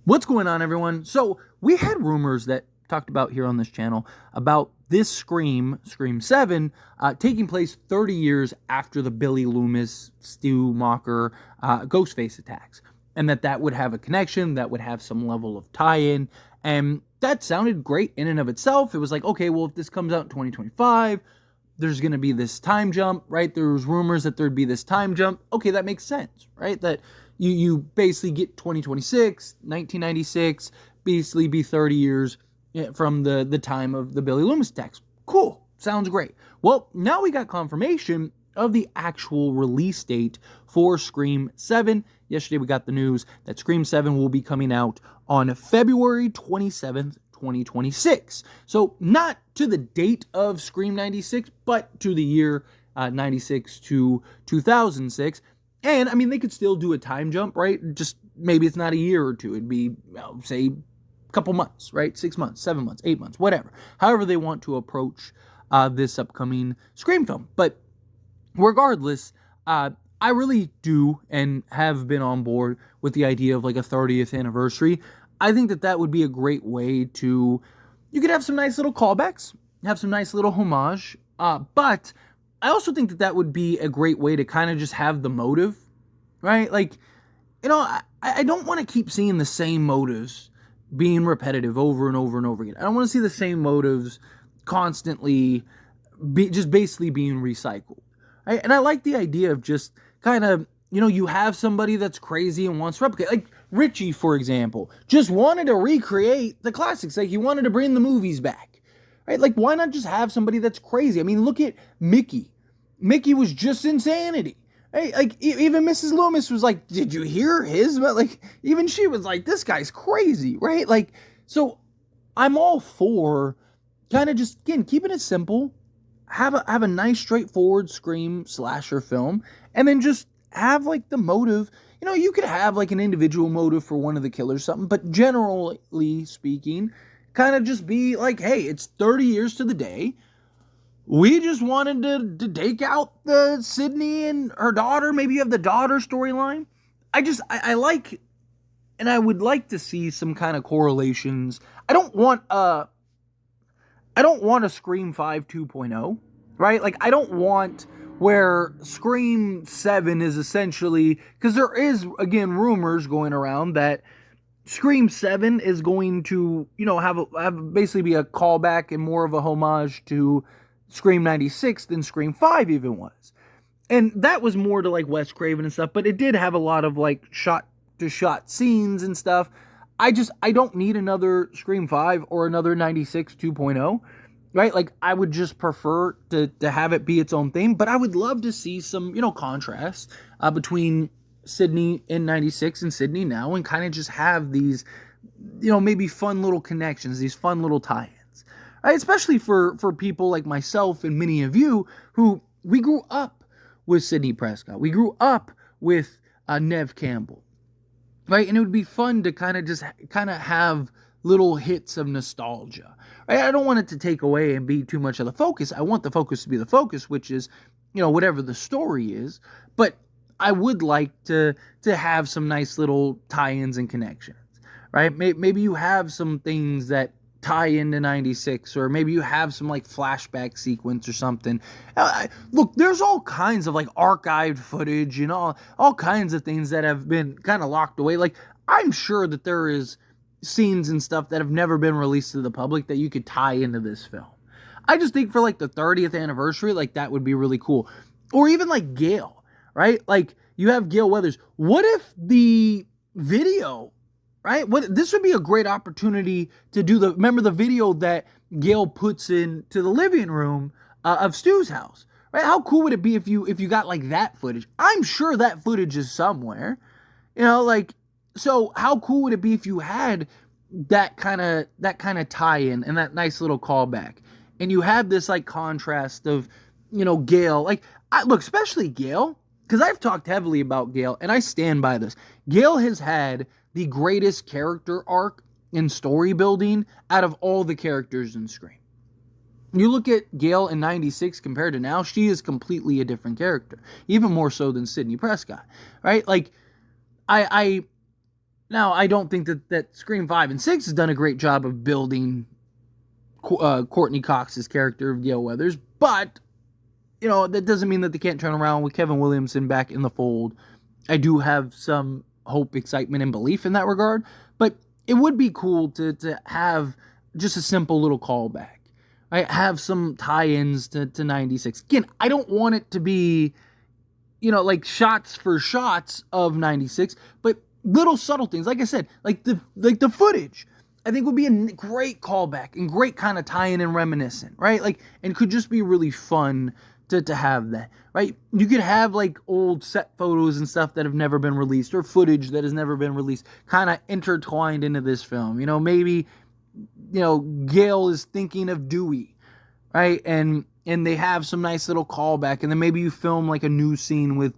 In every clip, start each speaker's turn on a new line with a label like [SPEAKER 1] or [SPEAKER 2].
[SPEAKER 1] What's going on, everyone? So we had rumors that talked about here on this channel about this Scream 7, taking place 30 years after the Billy Loomis, Stu Macher, Ghostface attacks. And that would have a connection, that would have some level of tie-in. And that sounded great in and of itself. It was like, okay, well, if this comes out in 2025, there's going to be this time jump, right? There was rumors that there'd be this time jump. Okay, that makes sense, right? That you basically get 2026, 1996, basically be 30 years from the time of the Billy Loomis attacks. Cool. Sounds great. Well, now we got confirmation of the actual release date for Scream 7. Yesterday we got the news that Scream 7 will be coming out on February 27th, 2026. So not to the date of Scream 96, but to the year 96 to 2006. And, I mean, they could still do a time jump, right? Just maybe it's not a year or two. It'd be, say, a couple months, right? 6 months, 7 months, 8 months, whatever. However they want to approach this upcoming Scream film. But regardless, I really do and have been on board with the idea of like a 30th anniversary. I think that would be a great way to, you could have some nice little callbacks, have some nice little homage, but I also think that would be a great way to kind of just have the motive, right? Like, I don't want to keep seeing the same motives being repetitive over and over and over again. I don't want to see the same motives constantly just basically being recycled, right? And I like the idea of just kind of, you have somebody that's crazy and wants to replicate. Like Richie, for example, just wanted to recreate the classics. Like he wanted to bring the movies back, right? Like why not just have somebody that's crazy? I mean, look at Mickey. Mickey was just insanity. Hey, like even Mrs. Loomis was like, "Did you hear his?" But like even she was like, "This guy's crazy," right? Like, so I'm all for kind of just again keeping it simple, have a nice straightforward Scream slasher film, and then just have like the motive. You could have like an individual motive for one of the killers, something, but generally speaking, kind of just be like, "Hey, it's 30 years to the day. We just wanted to take out the Sydney and her daughter. Maybe you have the daughter storyline." I like, and I would like to see some kind of correlations. I don't want a Scream 5 2.0, right? Like I don't want where Scream 7 is essentially, because there is again rumors going around that Scream 7 is going to, have basically be a callback and more of a homage to Scream 96 than Scream 5 even was. And that was more to like Wes Craven and stuff, but it did have a lot of like shot to shot scenes and stuff. I don't need another Scream 5 or another 96 2.0, right? Like I would just prefer to have it be its own thing, but I would love to see some, contrast between Sydney in 96 and Sydney now, and kind of just have these, maybe fun little connections, these fun little tie-ins. Right? Especially for people like myself and many of you who we grew up with Sidney Prescott. We grew up with Nev Campbell, right? And it would be fun to kind of have little hits of nostalgia. Right? I don't want it to take away and be too much of the focus. I want the focus to be the focus, which is, whatever the story is. But I would like to have some nice little tie-ins and connections, right? Maybe you have some things that tie into 96, or maybe you have some like flashback sequence or something. Look, there's all kinds of like archived footage, all kinds of things that have been kind of locked away. Like I'm sure that there is scenes and stuff that have never been released to the public that you could tie into this film. I just think for like the 30th anniversary, like that would be really cool. Or even like Gale, right? Like you have Gale Weathers. What if the video, right? This would be a great opportunity to do remember the video that Gale puts into the living room of Stu's house, right? How cool would it be if you got like that footage? I'm sure that footage is somewhere, so how cool would it be if you had that kind of tie-in and that nice little callback, and you had this like contrast of, Gale, like look, especially Gale, because I've talked heavily about Gale and I stand by this. Gale has had the greatest character arc in story building out of all the characters in Scream. You look at Gale in 96 compared to now, she is completely a different character. Even more so than Sidney Prescott, right? Like, Now, I don't think that Scream 5 and 6 has done a great job of building Courtney Cox's character of Gale Weathers, but, you know, that doesn't mean that they can't turn around with Kevin Williamson back in the fold. I do have some hope, excitement, and belief in that regard, but it would be cool to have just a simple little callback. Right? Have some tie-ins to 96. Again, I don't want it to be, you know, like shots for shots of 96, but little subtle things. Like I said, like the footage, I think would be a great callback and great kind of tie-in and reminiscent, right? Like, and could just be really fun to have that, right? You could have like old set photos and stuff that have never been released, or footage that has never been released, kind of intertwined into this film. You know, maybe, you know, Gale is thinking of Dewey, right? And they have some nice little callback, and then maybe you film like a new scene with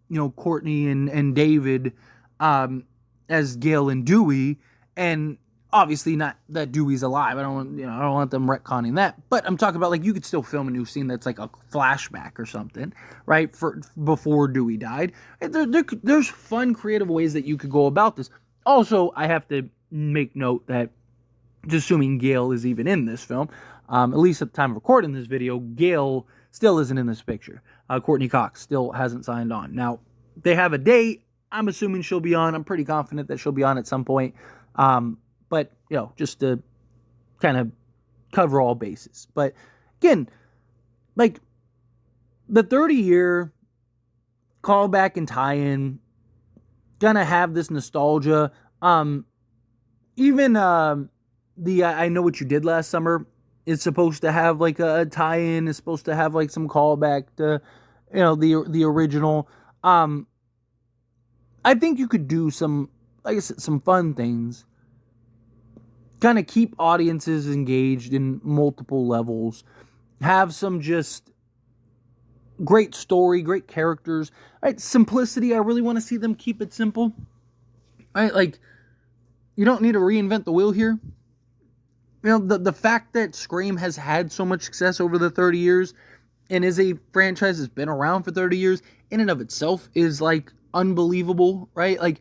[SPEAKER 1] you know, Courtney and David as Gale and Dewey, and obviously not that Dewey's alive. I don't want them retconning that, but I'm talking about like you could still film a new scene that's like a flashback or something, right? For before Dewey died. There's fun, creative ways that you could go about this. Also, I have to make note that, just assuming Gale is even in this film, at least at the time of recording this video, Gale still isn't in this picture. Courtney Cox still hasn't signed on. Now, they have a date. I'm assuming she'll be on. I'm pretty confident that she'll be on at some point. But, you know, just to kind of cover all bases. But, again, like, the 30-year callback and tie-in, gonna have this nostalgia. Even the I Know What You Did Last Summer is supposed to have, like, a tie-in. It's supposed to have, like, some callback to, you know, the original. I think you could do some, like I said, some fun things. Kind of keep audiences engaged in multiple levels. Have some just great story, great characters. Right? Simplicity, I really want to see them keep it simple. Right? Like, you don't need to reinvent the wheel here. You know, the fact that Scream has had so much success over the 30 years and is a franchise that's been around for 30 years in and of itself is, like, unbelievable, right? Like,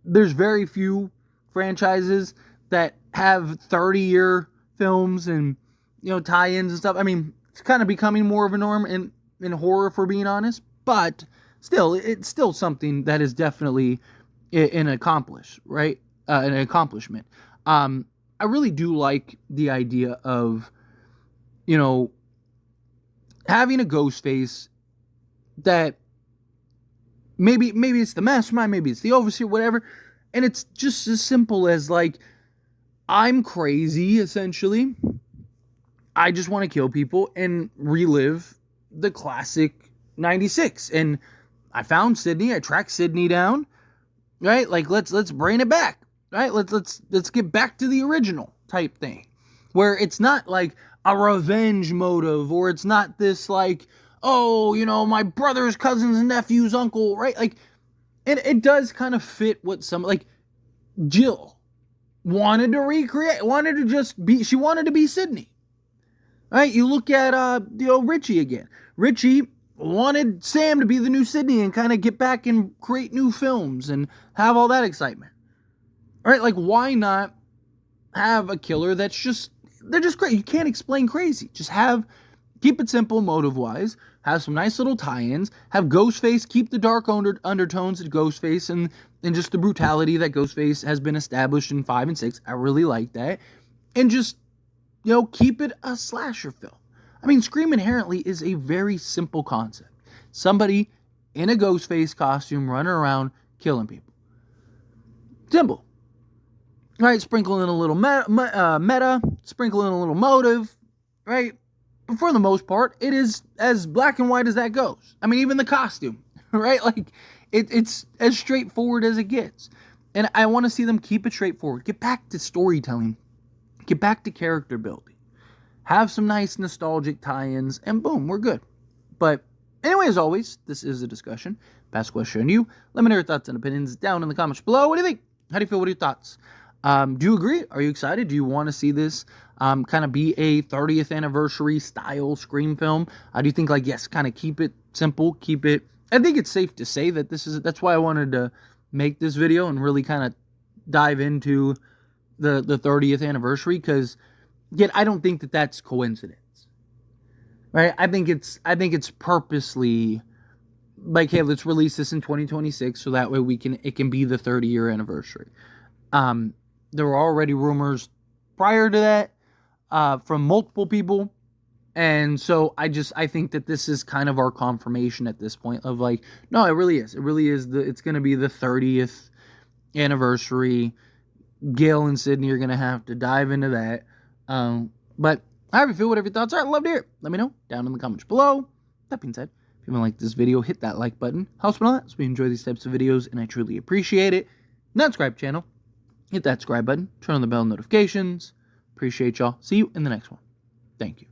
[SPEAKER 1] there's very few franchises that have 30-year films and, you know, tie-ins and stuff. I mean, it's kind of becoming more of a norm in horror, if we're being honest, but still, it's still something that is definitely an accomplishment, right? An accomplishment. I really do like the idea of, you know, having a Ghostface that maybe it's the mastermind, maybe it's the overseer, whatever, and it's just as simple as, like, I'm crazy, essentially. I just want to kill people and relive the classic 96. And I found Sydney. I tracked Sydney down. Right? Like, let's bring it back. Right? Let's get back to the original type thing. Where it's not like a revenge motive, or it's not this, like, oh, you know, my brother's cousin's nephew's uncle, right? Like, and it does kind of fit what some, like, Jill wanted to she wanted to be Sydney. Right? You look at, you know, Richie again. Richie wanted Sam to be the new Sydney and kind of get back and create new films and have all that excitement. All right? Like, why not have a killer that's just, they're just great. You can't explain crazy. Just keep it simple motive-wise, have some nice little tie-ins, have Ghostface, keep the dark undertones of Ghostface and just the brutality that Ghostface has been established in 5 and 6. I really like that. And just, you know, keep it a slasher film. I mean, Scream inherently is a very simple concept. Somebody in a Ghostface costume running around killing people. Simple. Right? Sprinkle in a little meta, sprinkle in a little motive, right? But for the most part, it is as black and white as that goes. I mean, even the costume, right? Like, it's as straightforward as it gets. And I want to see them keep it straightforward. Get back to storytelling. Get back to character building. Have some nice nostalgic tie-ins, and boom, we're good. But anyway, as always, this is a discussion. Pass question on you. Let me know your thoughts and opinions down in the comments below. What do you think? How do you feel? What are your thoughts? Do you agree? Are you excited? Do you want to see this kind of be a 30th anniversary style Scream film? Do you think, like, yes, kind of keep it simple, keep it... I think it's safe to say that that's why I wanted to make this video and really kind of dive into the 30th anniversary, because yet I don't think that that's coincidence, right? I think it's purposely like, hey, let's release this in 2026 so that way it can be the 30-year anniversary. There were already rumors prior to that from multiple people, and so I think that this is kind of our confirmation at this point of like, no, it really is it's going to be the 30th anniversary. Gail and Sydney are going to have to dive into that. But however you feel, whatever your thoughts are, I'd love to hear it. Let me know down in the comments below. That being said, if you want to like this video, hit that like button. Helps me a lot, so we enjoy these types of videos, and I truly appreciate it. Not subscribe channel, hit that subscribe button, turn on the bell notifications. Appreciate y'all. See you in the next one. Thank you.